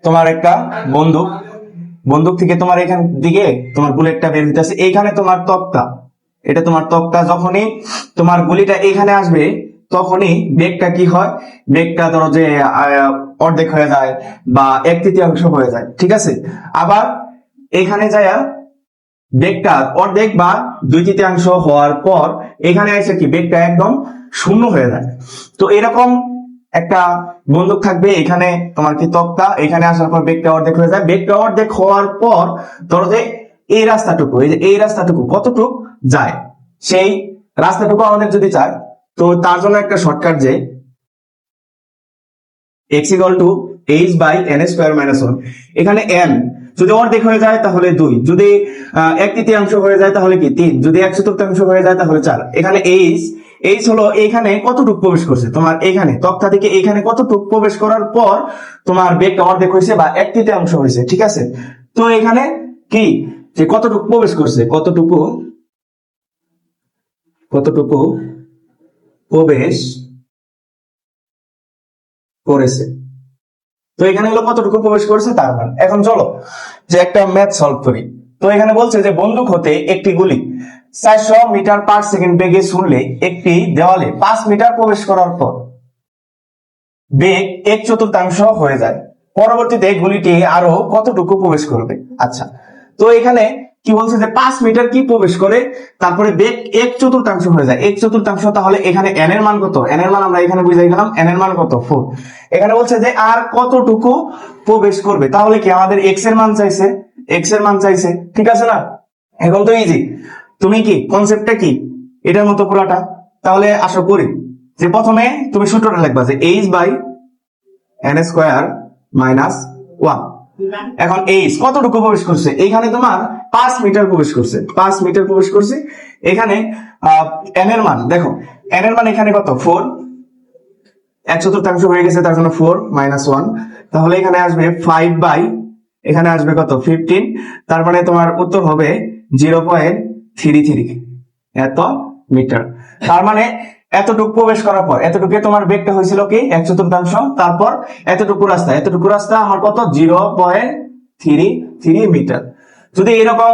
তোমার একটা বন্দুক, বন্দুক থেকে তোমার এখান দিকে তোমার বুলেটটা বের হইতেছে, এইখানে তোমার তক্তা, এটা তোমার তক্তা। যখনই তোমার গুলিটা এখানে আসবে তখনই বেগটা কি হয়, বেগটা ধরো যে অর্ধেক হয়ে যায় বা 1/3 হয়ে যায়, ঠিক আছে। আবার এখানে যায় বেগটা অর্ধেক বা 2/3 হওয়ার পর এখানে এসে কি বেগটা একদম শূন্য হয়ে যায়। তো এরকম একটা বন্দুক থাকবে, এখানে তোমার কি তক্তা, এখানে আসার পর বেগটা অর্ধেক হয়ে যায়। বেগটা অর্ধেক হওয়ার পর ধরো যে এই রাস্তাটুকু, এই যে এই রাস্তাটুকু কতটুকু যায়, সেই রাস্তাটুকু আমাদের যদি চাই, তো তার জন্য একটা শর্টকাট যে x = h/n² - 1। এখানে n যদি অর্ধেক হয়ে যায় তাহলে 2, যদি 1/3 হয়ে যায় তাহলে কি 3, যদি 1/4 হয়ে যায় তাহলে 4। এখানে h হলো এখানে কতটুকু প্রবেশ করছে, তোমার এখানে তক্তা থেকে এখানে কতটুকু প্রবেশ করার পর তোমার বেগটা অর্ধেক হয়েছে বা 1/3 হয়েছে, ঠিক আছে। তো এখানে কি যে কতটুকু প্রবেশ করছে, কতটুকু প্রবেশ করেছে, তো এখানে হলো কতটুকু প্রবেশ করেছে তার মান। এখন চলো যে একটা ম্যাথ সলভ করি। তো এখানে বলছে যে বন্দুক হতে একটি গুলি 400 মিটার/সেকেন্ড বেগে ছুড়লে একটি দেওয়ালে 5 মিটার প্রবেশ করার পর বেগ 1/4 হয়ে যায়, পরবর্তীতে গুলিটি আরো কতটুকু প্রবেশ করবে। আচ্ছা, তো এখানে কি বলছে যে 5 মিটার কি প্রবেশ করে, তারপরে বেগ 1/4 হয়ে যায়। 1/4, তাহলে এখানে n এর মান কত, n এর মান আমরা এখানে বুঝাই গেলাম, n এর মান কত 4। এখানে বলছে যে আর কতটুকু প্রবেশ করবে, তাহলে কি আমাদের x এর মান চাইছে, x এর মান চাইছে, ঠিক আছে না। এখন তো ইজি, তুমি কি কনসেপ্টটা কি এটার মতো পুরাটা। তাহলে আশা করি যে প্রথমে তুমি সূত্রটা লিখবা যে h/n² - 1। এখন h কতটুকু প্রবেশ করছে, এখানে তোমার 5 মিটার প্রবেশ করছে, 5 মিটার প্রবেশ করছে। এখানে n এর মান দেখো, n এর মান এখানে কত 4, 1/4 হয়ে গেছে, তার জন্য 4 - 1, তাহলে এখানে আসবে 5 এখানে আসবে কত 15, তার মানে তোমার উত্তর হবে 0.33 এত মিটার। তার মানে এতটুকু প্রবেশ করার পর এতটুকু তোমার বেগটা হয়েছিল কি 1/4, তারপর এতটুকু রাস্তা আমার কত 0.33 মিটার। যদি এরকম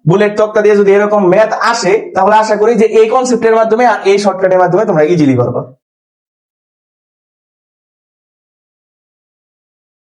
বুলেট তক্তা দিয়ে যদি এরকম ম্যাথ আসে, তাহলে আশা করি যে এই কনসেপ্টের মাধ্যমে আর এই শর্টকাটের মাধ্যমে তোমরা ইজিলি পারবা।